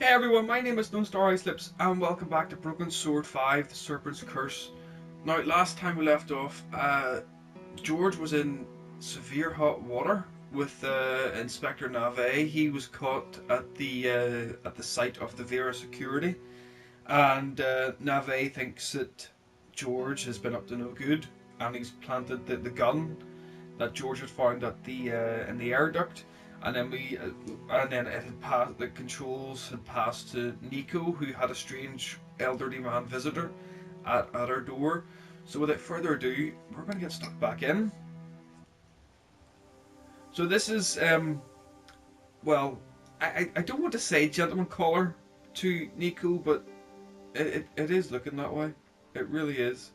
Hey everyone, my name is No Starry Slips, and welcome back to Broken Sword 5, The Serpent's Curse. Now, last time we left off, George was in severe hot water with Inspector Nave. He was caught at the site of the Vera security, and Nave thinks that George has been up to no good, and he's planted the gun that George had found at the in the air duct, and then it had passed. The controls had passed to Nico, who had a strange elderly man visitor at her door. So without further ado, we're going to get stuck back in. So this is well, I don't want to say gentleman caller to Nico, but it is looking that way. It really is.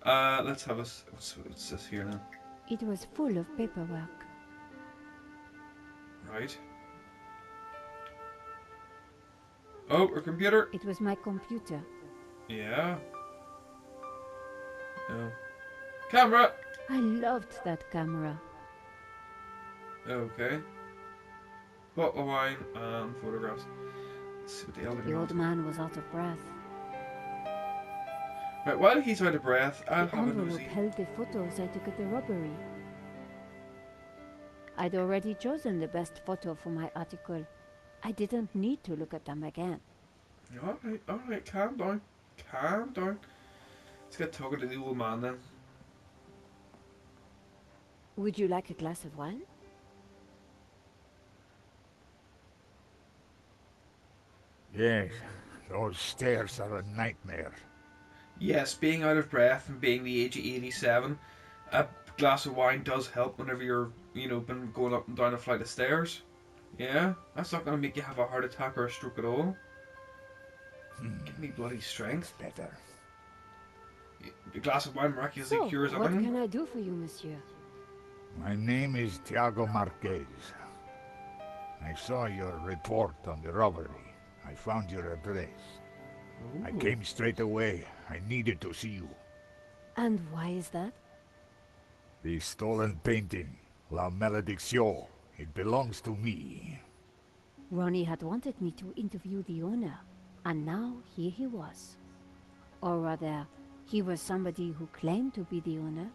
Let's have a what's this here now? It was full of paperwork. Right. Oh, her computer. It was my computer. Yeah. Oh. Camera. I loved that camera. Okay. Bottle of wine and photographs. Let's see what the elderly The old man. man was out of breath. Right, while he's out of breath, I'll The have a envelope nosy. held the photos I took at the robbery. I'd already chosen the best photo for my article. I didn't need to look at them again. Alright, calm down. Calm down. Let's get talking to the old man then. Would you like a glass of wine? Yes, those stairs are a nightmare. Yes, being out of breath and being the age of 87, a glass of wine does help whenever you're, been going up and down a flight of stairs. Yeah, that's not going to make you have a heart attack or a stroke at all. Give me bloody strength. Better. A glass of wine miraculously So, cures what everything. can I do for you, monsieur? My name is Tiago Marquez. I saw your report on the robbery. I found your address. I Ooh. came straight away. I needed to see you. And why is that? The stolen painting, La Malédiction. It belongs to me. Ronnie had wanted me to interview the owner, and now here he was. Or rather, he was somebody who claimed to be the owner.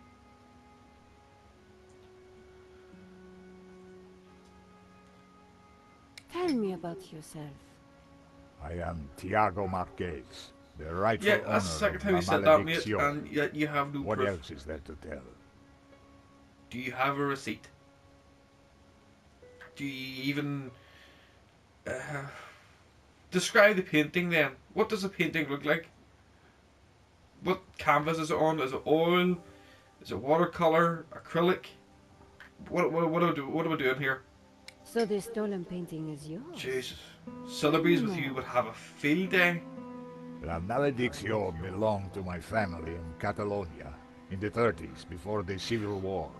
Tell me about yourself. I am Tiago Marquez, the rightful Yeah, owner that's the second of time La you said that, mate, Malédiction. and yet you have no What proof. else is there to tell? Do you have a receipt? Do you even describe the painting then? What does the painting look like? What canvas is it on? Is it oil? Is it watercolor? Acrylic? What am I doing here? So the stolen painting is yours? Jesus. Celebrities with you would have a field day. La Malédiction belonged to my family in Catalonia in the 30s, before the Civil War.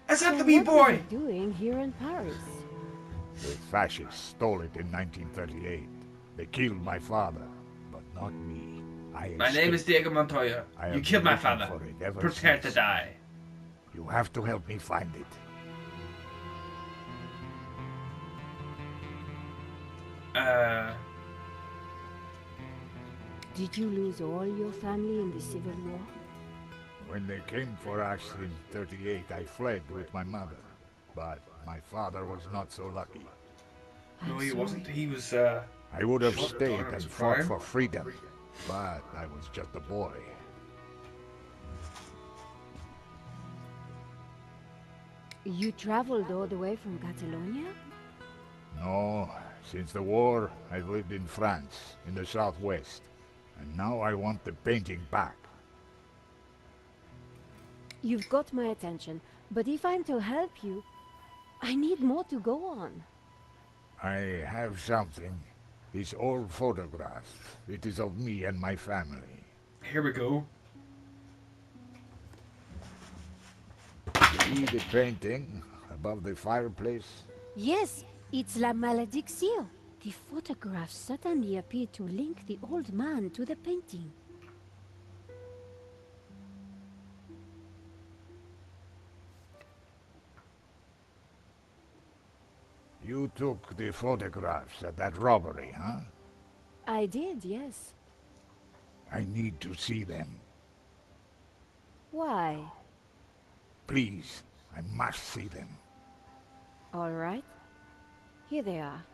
Is that So the wee what was boy? it doing here in Paris? The fascists stole it in 1938. They killed my father, but not me. My name is Diego Montoya. I You have killed been my looking father. for it ever Prepare to since. die. You have to help me find it. Did you lose all your family in the Civil War? When they came for us in 38, I fled with my mother. But my father was not so lucky. No, I'm he sorry. wasn't. He was, I would have Shot stayed down in and his fought prime. for freedom, but I was just a boy. You traveled all the way from Catalonia? No, since the war, I've lived in France, in the southwest. And now I want the painting back. You've got my attention, but if I'm to help you, I need more to go on. I have something. This old photograph. It is of me and my family. here we go. See the painting above the fireplace? Yes, it's La Malédiction. The photograph suddenly appeared to link the old man to the painting. You took the photographs at that robbery, huh? I did, yes. I need to see them. Why? Please, I must see them. All right. Here they are.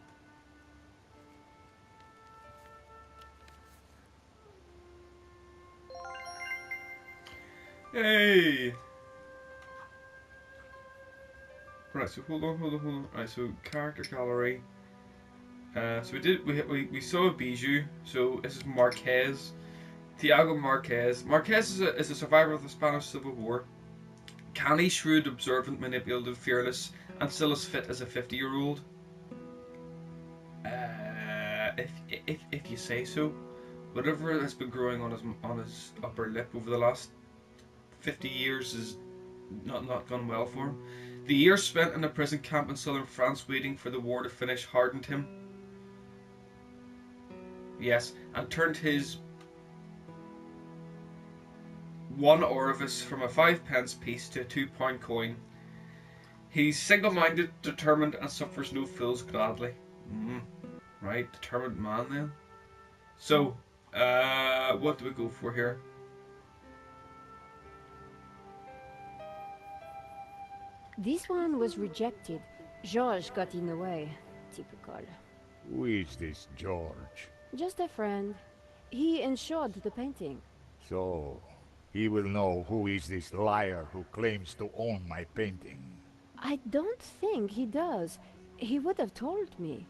Hey! Right, so hold on. Right, so character gallery. So we saw a Bijou. So this is Marquez, Tiago Marquez. Marquez is a survivor of the Spanish Civil War. Canny, shrewd, observant, manipulative, fearless, and still as fit as a 50-year-old. If you say so. Whatever has been growing on his upper lip over the last 50 years is not gone well for him. The years spent in a prison camp in southern France waiting for the war to finish hardened him. Yes, and turned his one orifice from a 5-pence piece to a £2 coin. He's single-minded, determined, and suffers no fools gladly. Right, determined man then. So, what do we go for here? This one was rejected. Georges got in the way. Typical. Who is this George? Just a friend. He insured the painting. So, he will know who is this liar who claims to own my painting. I don't think he does. He would have told me.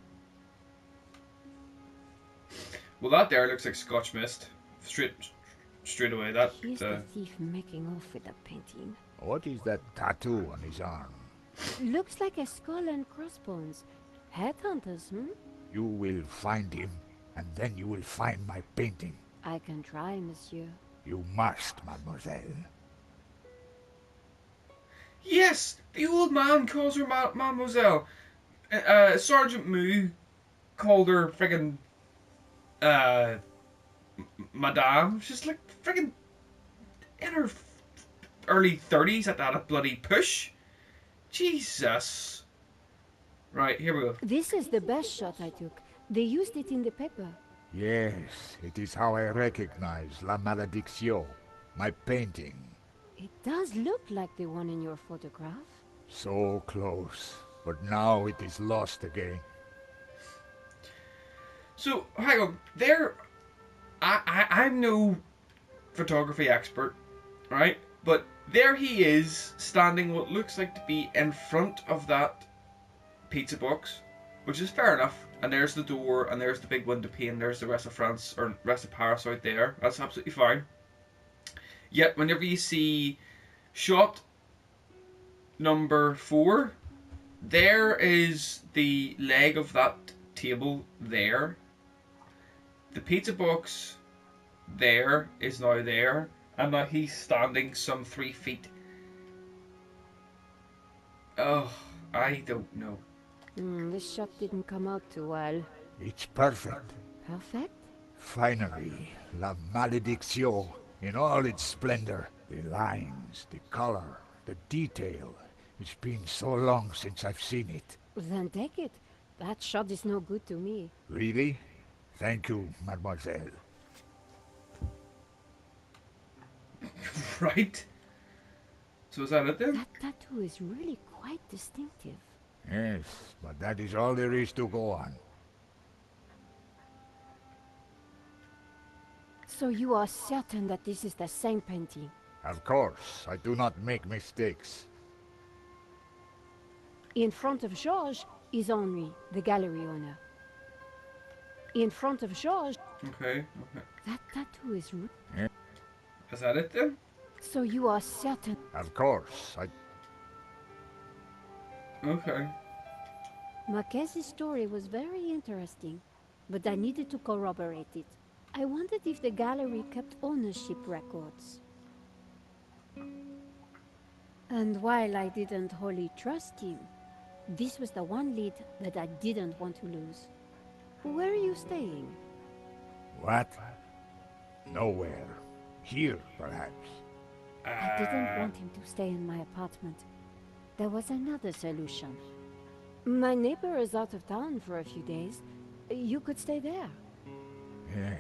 Well, that there looks like Scotch mist. Straight away. That. He's the thief making off with the painting. What is that tattoo on his arm? Looks like a skull and crossbones. Headhunters, You will find him, and then you will find my painting. I can try, monsieur. You must, mademoiselle. Yes, the old man calls her Mademoiselle. Sergeant Moo called her friggin' Madame. She's like friggin' in her early 30s at that bloody push. Jesus. Right, here we go. This is the best shot I took. They used it in the paper. Yes, it is how I recognize La Malédiction, my painting. It does look like the one in your photograph. So close, but now it is lost again. So, hang on. I'm no photography expert, right? But there he is, standing what looks like to be in front of that pizza box, which is fair enough. And there's the door, and there's the big window pane, there's the rest of France, or rest of Paris out there. That's absolutely fine. Yet, whenever you see shot number 4, there is the leg of that table there. The pizza box there is now there, and now he's standing some 3 feet. Oh, I don't know. This shot didn't come out too well. It's perfect. Perfect? Finally, La Malédiction, in all its splendor. The lines, the color, the detail. It's been so long since I've seen it. Then take it. That shot is no good to me. Really? Thank you, mademoiselle. Right? So is that it then? That tattoo is really quite distinctive. Yes, but that is all there is to go on. So you are certain that this is the same painting? Of course, I do not make mistakes. In front of Georges is Henri, the gallery owner. In front of Georges... Okay. That tattoo is... Is that it then? So you are certain... Of course, Okay. Marquez's story was very interesting, but I needed to corroborate it. I wondered if the gallery kept ownership records. And while I didn't wholly trust him, this was the one lead that I didn't want to lose. Where are you staying? What? Nowhere. Here, perhaps. I didn't want him to stay in my apartment. There was another solution. My neighbor is out of town for a few days. You could stay there. Yeah,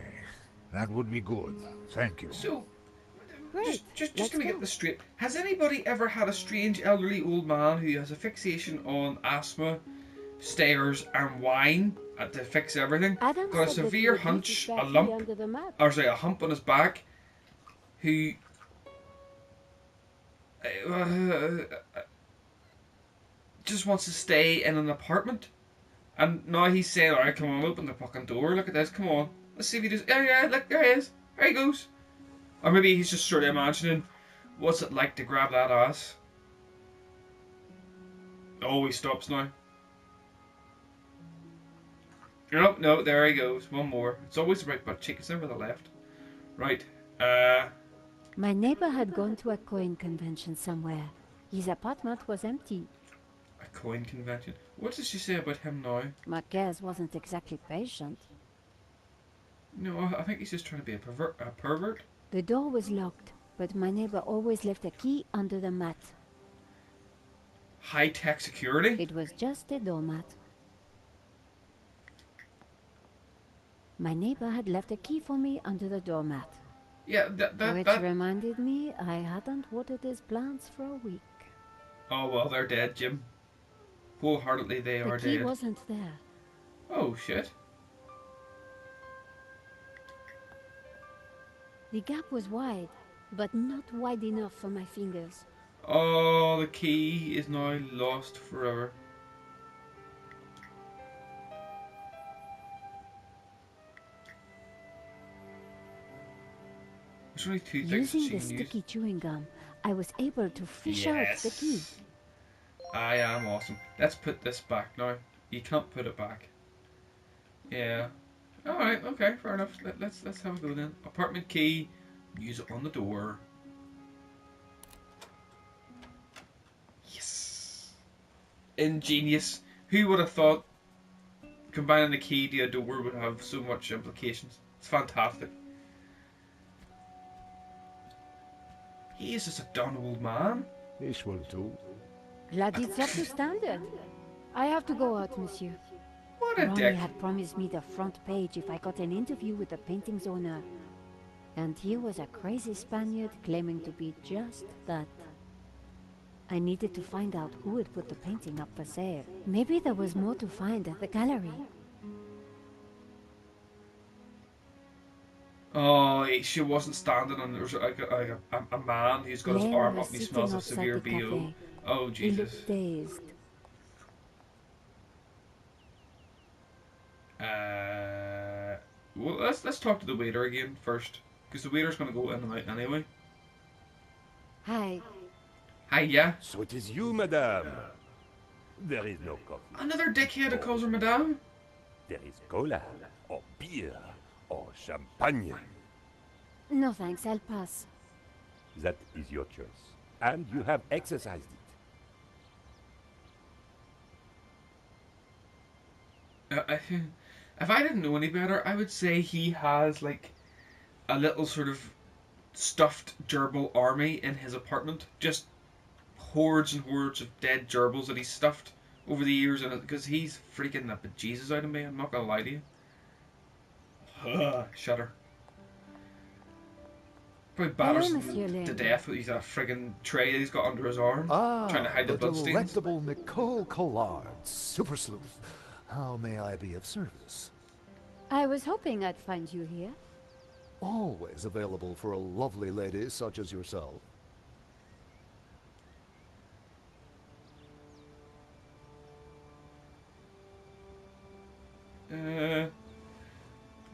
that would be good. Thank you. So, Great. just Let's to get go. this straight, has anybody ever had a strange elderly old man who has a fixation on asthma, stairs, and wine to fix everything? Adam Got a said that he severe would leave his hunch, a spare key lump, under the mat. or sorry, a hump on his back, who uh, just wants to stay in an apartment. And now he's saying, alright, come on, open the fucking door, look at this, come on. Let's see if he does. Yeah, look, there he is. There he goes. Or maybe he's just sort of imagining what's it like to grab that ass. Oh, he stops now. Nope, no, there he goes. One more. It's always the right butt cheek, it's never the left. Right. My neighbor had gone to a coin convention somewhere. His apartment was empty. A coin convention. What does she say about him now? Marquez wasn't exactly patient. No, I think he's just trying to be a pervert. The door was locked, but my neighbor always left a key under the mat. High-tech security? It was just a doormat. My neighbor had left a key for me under the doormat. Yeah, Which that... reminded me I hadn't watered his plants for a week. Oh, well, they're dead, Jim. Wholeheartedly, they are The key dead. wasn't there. Oh, shit. The gap was wide, but not wide enough for my fingers. Oh, the key is now lost forever. There's only two things Using she the can use. sticky chewing gum, I was able to fish out the key. I am awesome. Let's put this back now. You can't put it back. Yeah. Alright, okay, fair enough. Let's have a go then. Apartment key. Use it on the door. Yes. Ingenious. Who would have thought combining the key to a door would have so much implications? It's fantastic. He is just a done old man. This will do. Glad it's up to standard. I have to go out, monsieur. What a Ronnie dick. had promised me the front page if I got an interview with the painting's owner. And here was a crazy Spaniard claiming to be just that. I needed to find out who had put the painting up for sale. Maybe there was more to find at the gallery. Oh, she wasn't standing on. There's like a man who's got his Laine arm was up and he sitting smells of outside severe the BO. cafe. Oh, He Jesus. looked dazed. Well, let's talk to the waiter again first, because the waiter's gonna go in and out anyway. Hi. Hi, yeah. So it is you, madame. There is no coffee. Another dickhead who calls her madame. There is cola, or beer, or champagne. No thanks, I'll pass. That is your choice. And you have exercised it. If I didn't know any better, I would say he has like a little sort of stuffed gerbil army in his apartment. Just hordes and hordes of dead gerbils that he's stuffed over the years, and because he's freaking the bejesus out of me. I'm not gonna lie to you. Shudder. Probably batters Hello, him Monsieur Laine. to death with that friggin' tray that he's got under his arm, trying to hide the bloodstains. Delectable Nicole Collard, super sleuth. How may I be of service? I was hoping I'd find you here. Always available for a lovely lady such as yourself.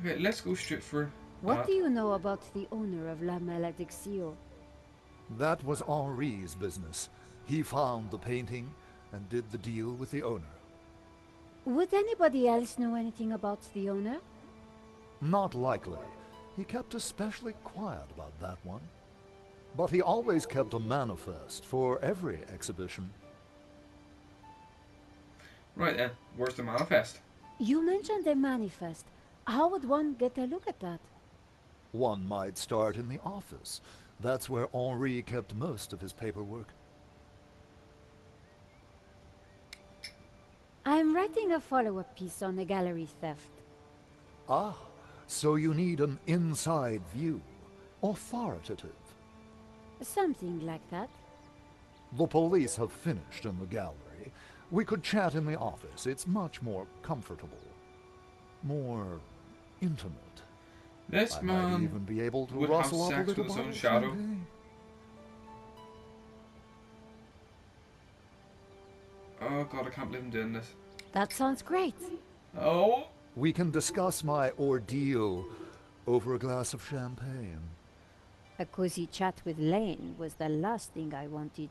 Okay, let's go straight for What that. do you know about the owner of La Malédiction? That was Henri's business. He found the painting and did the deal with the owner. Would anybody else know anything about the owner? Not likely. He kept especially quiet about that one. But he always kept a manifest for every exhibition. Right then, where's the manifest? You mentioned a manifest. How would one get a look at that? One might start in the office. That's where Henri kept most of his paperwork. writing a follow-up piece on the gallery theft. Ah, so you need an inside view. Authoritative. Something like that. The police have finished in the gallery. We could chat in the office. It's much more comfortable. More intimate. This I might man even be able to would have rustle up a sex little with his own bottle of shadow. champagne. Oh god, I can't believe I'm doing this. That sounds great. Oh! We can discuss my ordeal over a glass of champagne. A cozy chat with Laine was the last thing I wanted.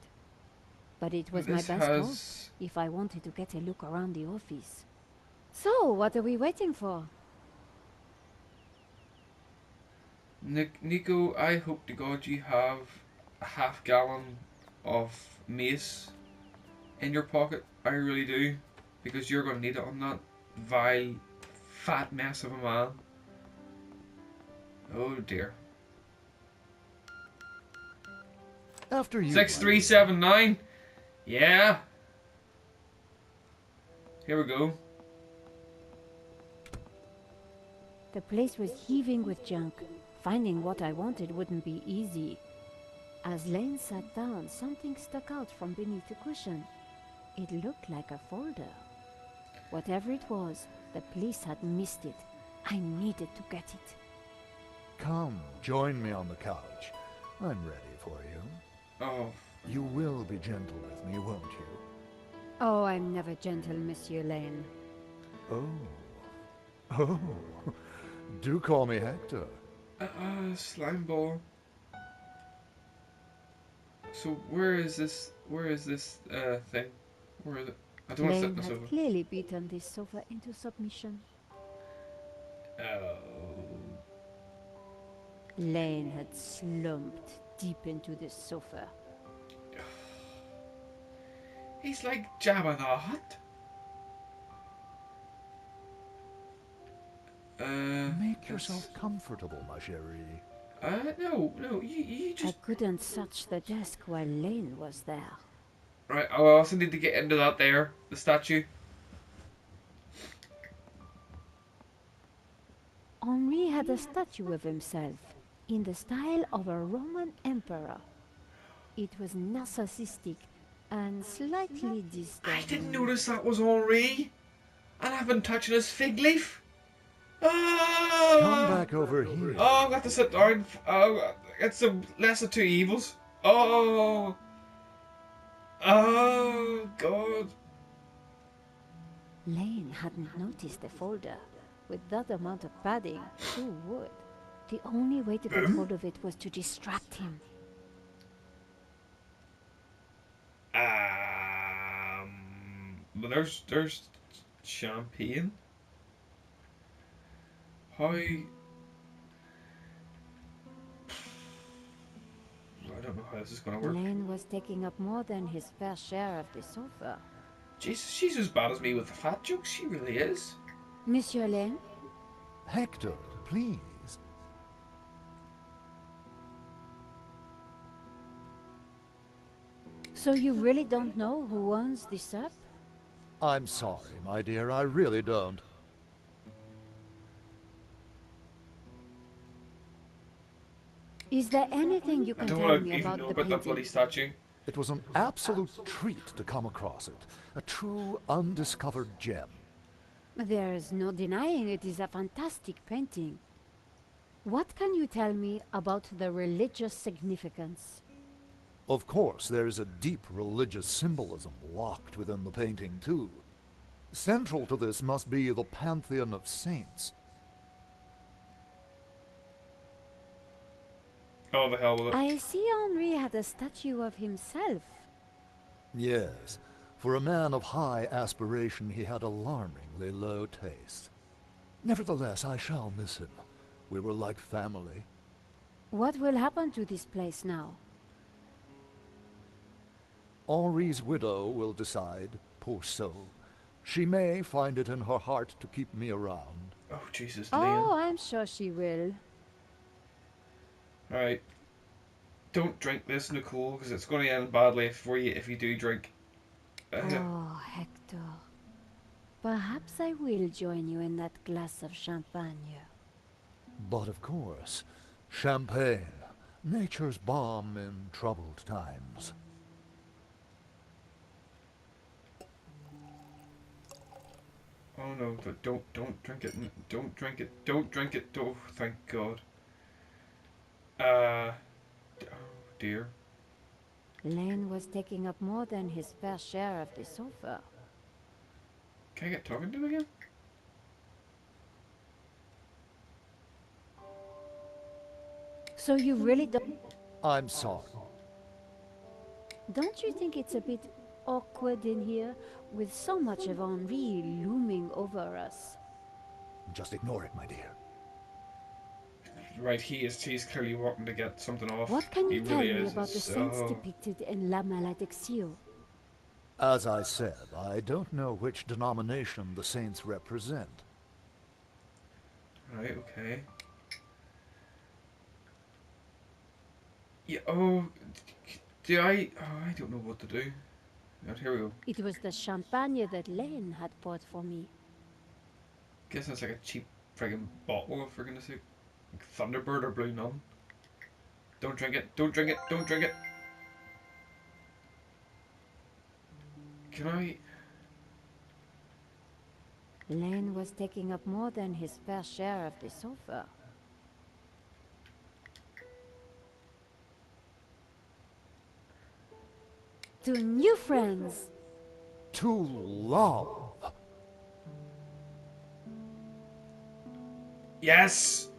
But it was my This best hope has... if I wanted to get a look around the office. So, what are we waiting for? Nico, I hope to God you have a half-gallon of mace in your pocket. I really do. Because you're going to need it on that vile, fat mess of a man. Oh dear. After you. 6379. Yeah. Here we go. The place was heaving with junk. Finding what I wanted wouldn't be easy. As Laine sat down, something stuck out from beneath the cushion. It looked like a folder. Whatever it was, the police had missed it. I needed to get it. Come, join me on the couch. I'm ready for you. Oh. You will be gentle with me, won't you? Oh, I'm never gentle, Monsieur Laine. Oh. Oh. Do call me Hector. Slime ball. So where is this thing? Where is it? I don't want to sit Laine on the had sofa. clearly beaten this sofa into submission. Oh. Laine had slumped deep into the sofa. He's like Jabba the Hutt. Make yourself comfortable, ma chérie. No, you I just... couldn't touch the desk while Laine was there. Right, I also need to get into that there, the statue. Henri had a statue of himself, in the style of a Roman emperor. It was narcissistic and slightly disturbing. I didn't notice that was Henri. And I've been touching his fig leaf. Oh! Come back over here. Oh, I've got to sit down. Oh, it's the lesser two evils. Oh! Oh, God. Laine hadn't noticed the folder. With that amount of padding, who would? The only way to get hold of it was to distract him. But there's champagne. How? I don't know how this is gonna work. Laine was taking up more than his fair share of the sofa. Jesus, she's as bad as me with the fat jokes. She really is. Monsieur Laine? Hector, please. So you really don't know who owns this up? I'm sorry, my dear, I really don't. Is there anything you I can don't tell want me to even about know the about that bloody painting? statue. It was an absolute treat to come across it. A true undiscovered gem. There is no denying it is a fantastic painting. What can you tell me about the religious significance? Of course, there is a deep religious symbolism locked within the painting, too. Central to this must be the pantheon of saints. Oh, the hell with it. I see Henri had a statue of himself. Yes, for a man of high aspiration, he had alarmingly low taste. Nevertheless, I shall miss him. We were like family. What will happen to this place now? Henri's widow will decide, poor soul. She may find it in her heart to keep me around. Oh, Jesus, Oh, Laine. I'm sure she will. Alright. Don't drink this, Nicole, because it's going to end badly for you if you do drink. Oh, Hector. Perhaps I will join you in that glass of champagne. But of course, champagne, nature's balm in troubled times. Oh no, don't drink it. Don't drink it. Don't drink it. Oh, thank God. Oh dear. Laine was taking up more than his fair share of the sofa. Can I get talking to him again? So you really I'm sorry. don't you think it's a bit awkward in here with so much of ennui looming over us? Just ignore it, my dear. Right, he's clearly wanting to get something off. What can He you tell really me is. about the It's saints so... depicted in La Malédiction? As I said, I don't know which denomination the saints represent. Right, okay. Yeah, oh... Do I... Oh, I don't know what to do. Right, here we go. It was the champagne that Laine had poured for me. Guess that's like a cheap friggin' bottle, for goodness sake. Like Thunderbird or Blue Nun. Don't drink it, don't drink it, don't drink it! Can I... Laine was taking up more than his fair share of the sofa. To new friends! To love! Yes!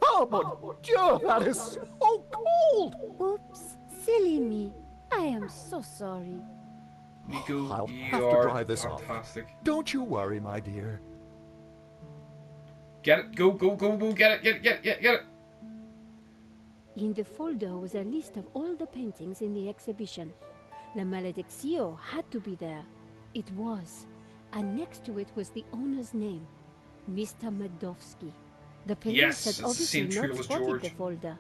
Oh, mon Dieu, that is so cold! Oops, silly me. I am so sorry. Nico, I'll you have to are dry this off. fantastic. Don't you worry, my dear. Get it, go, go, go, go, get it, get it! In the folder was a list of all the paintings in the exhibition. La Malédiction had to be there. It was. And next to it was the owner's name, Mr. Medovsky. The police Yes, had it's the obviously same trio not as spotted George. the folder.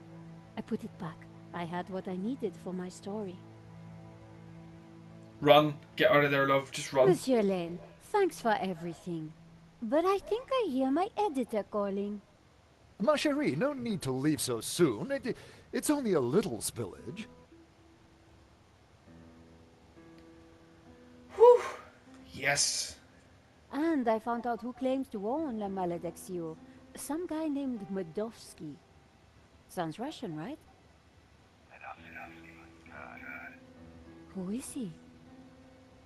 I put it back. I had what I needed for my story. Run, get out of there, love, just run. Monsieur Laine, thanks for everything. But I think I hear my editor calling. Ma chérie, no need to leave so soon. It's only a little spillage. Whew. Yes. And I found out who claims to own La Malédiction. Some guy named Medovsky. Sounds Russian, right? Who is he?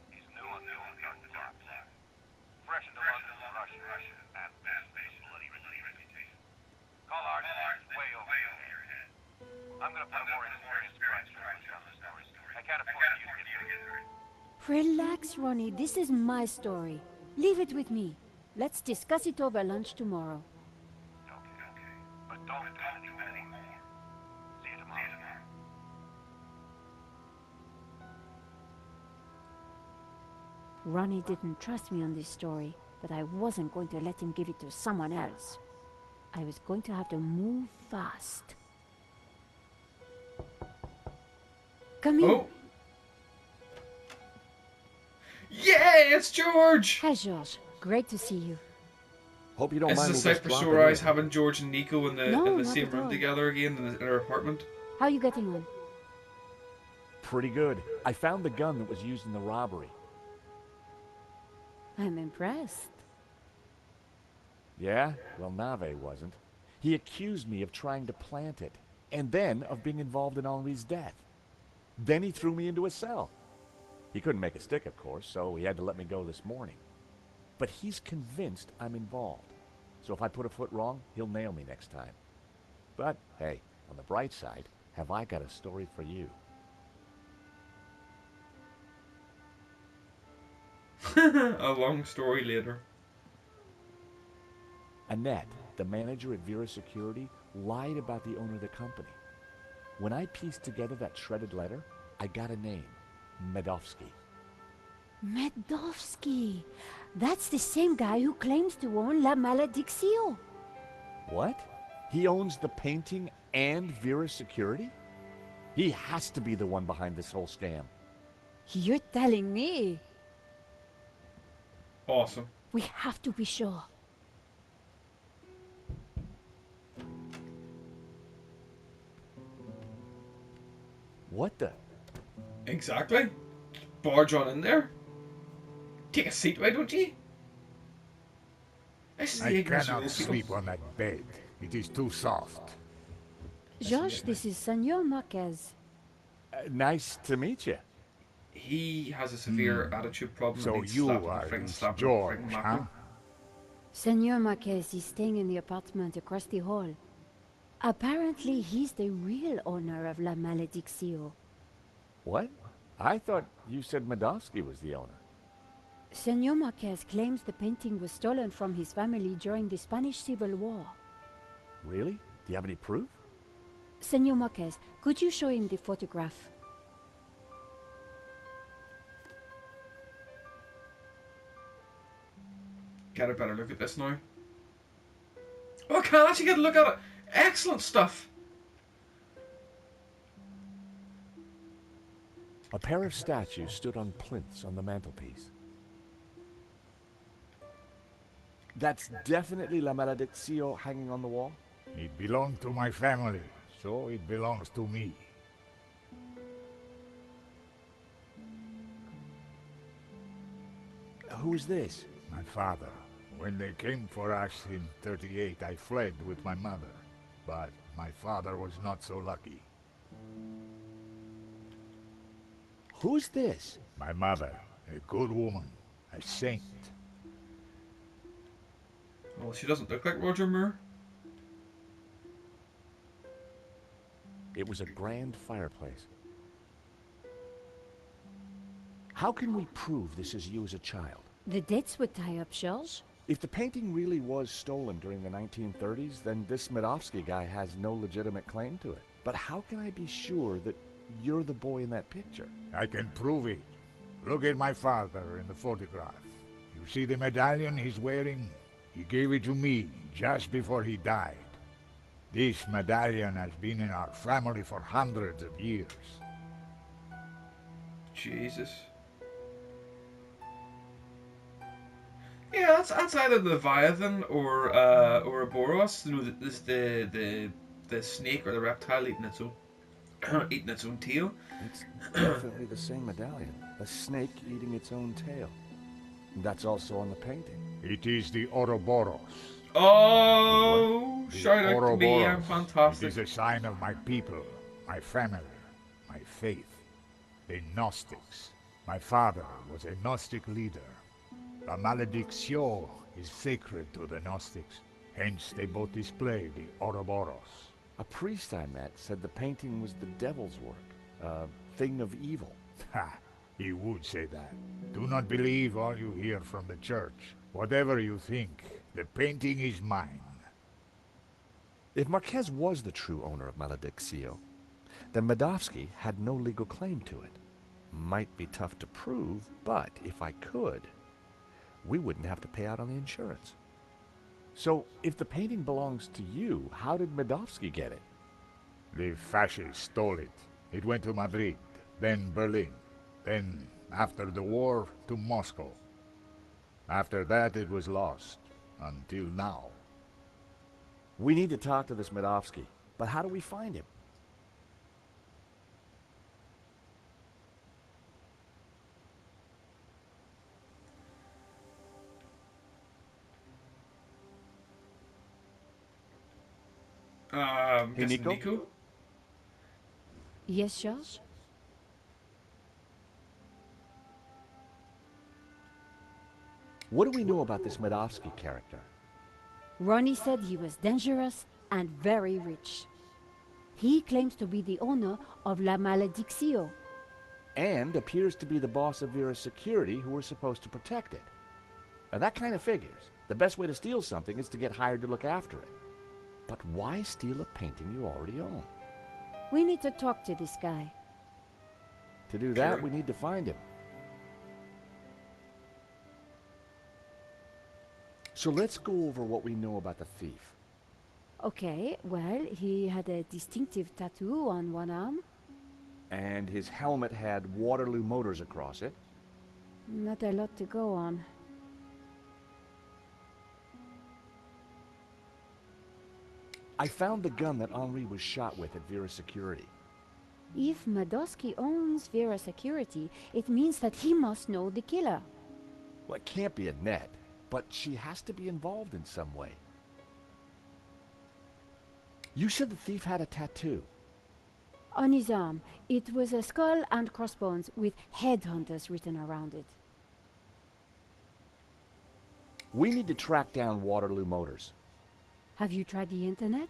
He's new on the block. Fresh in the London, Russia, and best bloody reputation. Call our way over your head. I'm gonna put a more experienced price on the story. I can't afford you to get hurt. Relax, Ronnie. This is my story. Leave it with me. Let's discuss it over lunch tomorrow. Okay. But don't do anything more. See you tomorrow. Ronnie didn't trust me on this story, but I wasn't going to let him give it to someone else. I was going to have to move fast. Come in. Oh. Yay, it's George! Hi, George. Great to see you. Hope you don't This mind is me a just sight for dropping sore eyes in. having George and Nico in the No, not same at room all. together again in their apartment. How are you getting on? Pretty good. I found the gun that was used in the robbery. I'm impressed. Yeah? Well, Nave wasn't. He accused me of trying to plant it, and then of being involved in Henri's death. Then he threw me into a cell. He couldn't make it stick, of course, so he had to let me go this morning. But he's convinced I'm involved. So if I put a foot wrong, he'll nail me next time. But, hey, on the bright side, have I got a story for you. A long story later. Annette, the manager at Vera Security, lied about the owner of the company. When I pieced together that shredded letter, I got a name. Medovsky. Medovsky! That's the same guy who claims to own La Malédiction. What? He owns the painting and Vera Security? He has to be the one behind this whole scam. You're telling me? Awesome. We have to be sure. What the? Exactly. Barge on in there. Take a seat, why don't you? This is the I ignorance of cannot old sleep people. on that bed. It is too soft. Josh, this is Senor Marquez. Nice to meet you. He has a severe attitude problem So and needs you slapping the are freaking this slapping the freaking George, huh? mackerel. Senor Marquez is staying in the apartment across the hall. Apparently, he's the real owner of La Malediccio. What? I thought you said Medovsky was the owner. Senor Marquez claims the painting was stolen from his family during the Spanish Civil War. Really? Do you have any proof? Senor Marquez, could you show him the photograph? Get a better look at this now. Oh, I can actually get a look at it. Excellent stuff. A pair of statues stood on plinths on the mantelpiece. That's definitely La Malediccio hanging on the wall? It belonged to my family, so it belongs to me. Who's this? My father. When they came for us in 38, I fled with my mother. But my father was not so lucky. Who's this? My mother, a good woman, a saint. Well, she doesn't look like Roger Moore. It was a grand fireplace. How can we prove this is you as a child? The dates would tie up, George. If the painting really was stolen during the 1930s, then this Medovsky guy has no legitimate claim to it. But how can I be sure that you're the boy in that picture? I can prove it. Look at my father in the photograph. You see the medallion he's wearing? He gave it to me just before he died. This medallion has been in our family for hundreds of years. Jesus. Yeah, that's either the Leviathan or a Boros. You know, this the snake or the reptile eating its own eating its own tail. It's definitely the same medallion. A snake eating its own tail. That's also on the painting. It is the Ouroboros. Oh, The shout out to me! I'm Ouroboros. fantastic. It is a sign of my people, my family, my faith. The Gnostics. My father was a Gnostic leader. La Malediccio is sacred to the Gnostics. Hence, they both display the Ouroboros. A priest I met said the painting was the devil's work, a thing of evil. Ha! He would say that. Do not believe all you hear from the church. Whatever you think, the painting is mine. If Marquez was the true owner of Malediccio, then Medovsky had no legal claim to it. Might be tough to prove, but if I could, we wouldn't have to pay out on the insurance. So, if the painting belongs to you, how did Medovsky get it? The fascists stole it. It went to Madrid, then Berlin, then, after the war, to Moscow. After that, it was lost, until now. We need to talk to this Medovsky, but how do we find him? Hey, Guessing Nico? Yes, George? What do we know about this Medovsky character? Ronnie said he was dangerous and very rich. He claims to be the owner of La Malediccio. And appears to be the boss of Vera's security who were supposed to protect it. Now that kind of figures. The best way to steal something is to get hired to look after it. But why steal a painting you already own? We need to talk to this guy. To do that, we need to find him. So let's go over what we know about the thief. Okay, well, he had a distinctive tattoo on one arm. And his helmet had Waterloo Motors across it. Not a lot to go on. I found the gun that Henri was shot with at Vera Security. If Madosky owns Vera Security, it means that he must know the killer. Well, it can't be Annette, but she has to be involved in some way. You said the thief had a tattoo. On his arm, it was a skull and crossbones with headhunters written around it. We need to track down Waterloo Motors. Have you tried the internet?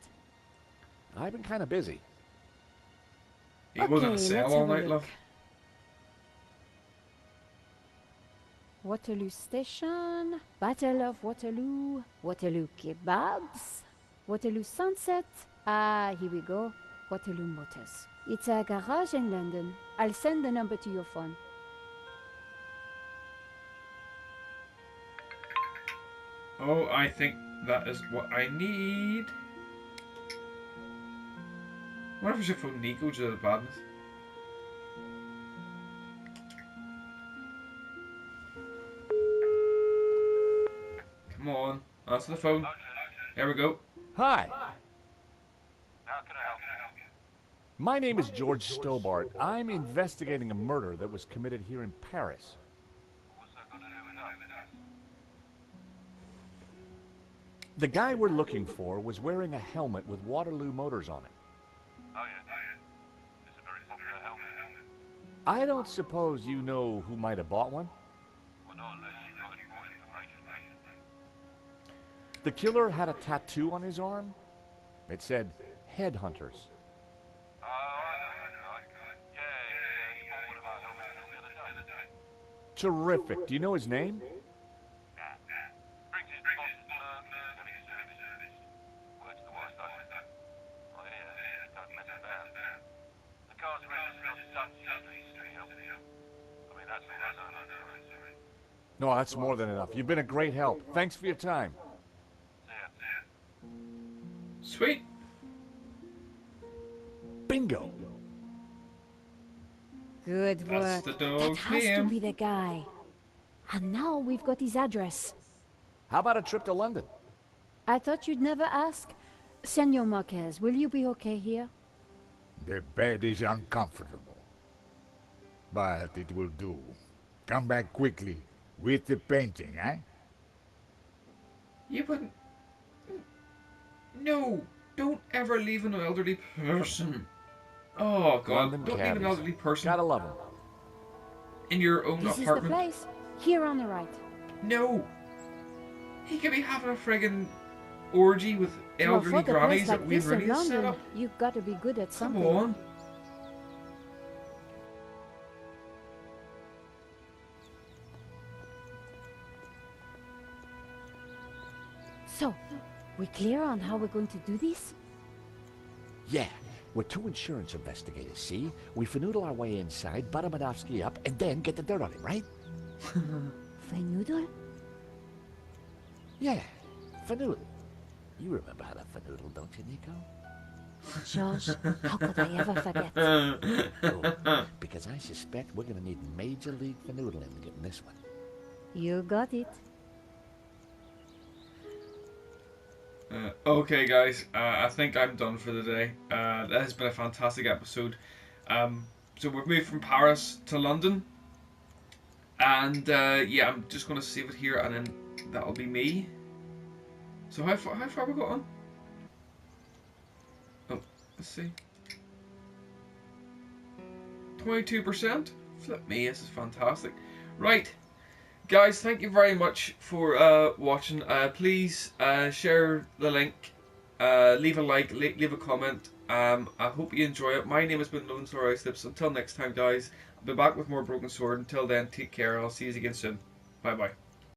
I've been kind of busy. You were gonna Okay, sail let's all have a night, look. love. Waterloo Station, Battle of Waterloo, Waterloo Kebabs, Waterloo Sunset. Ah, here we go. Waterloo Motors. It's a garage in London. I'll send the number to your phone. Oh, I think that is what I need. I wonder if I should phone Nico to the badness. Come on, answer the phone. There we go. Hi, How can I help you? my name is George Stobart. I'm investigating a murder that was committed here in Paris. What's that got to do with us? The guy we're looking for was wearing a helmet with Waterloo Motors on it. Oh yeah. It's a very popular helmet. I don't suppose you know who might have bought one? Well, not unless you've got any more information. The killer had a tattoo on his arm. It said, Headhunters. Oh, I know. Yeah, he bought one of our helmets the other day. Terrific. Do you know his name? Brings his boss heavy service. Works the wise husband. Oh yeah, don't mess about. The car's registered on Sunset Street. I mean, that's all I know. No, that's more than enough. You've been a great help. Thanks for your time. Sweet. Bingo. Good work. That's the That dog's has to name. be the guy. And now we've got his address. How about a trip to London? I thought you'd never ask. Senor Marquez, will you be okay here? The bed is uncomfortable. But it will do. Come back quickly. With the painting, eh? You wouldn't. No, don't ever leave an elderly person. Oh God, London don't leave an cabbies. elderly person Gotta love him. in your own This is the apartment. place. Here on the right. No, he could be having a friggin' orgy with Well, elderly for the place grannies like that we've this in really set London, up. you've got to be good at Come something. on. So, we clear on how we're going to do this? Yeah, we're two insurance investigators, see? We finagle our way inside, butter Madovsky up, and then get the dirt on him, right? Fenoodle? Yeah, finagle. You remember how to finagle, don't you, Nico? Josh, how could I ever forget? Good, because I suspect we're gonna need major league fanoodling to get in this one. You got it. Okay, guys, I think I'm done for the day. That has been a fantastic episode. So we've moved from Paris to London, and yeah, I'm just going to save it here, and then that'll be me. So how far we got on? Oh, let's see. 22%. Flip me, this is fantastic. Right. Guys, thank you very much for watching. Please share the link, leave a like, leave a comment. I hope you enjoy it. My name has been Lone Star Slips. Until next time, guys, I'll be back with more Broken Sword. Until then, take care. I'll see you again soon. Bye bye.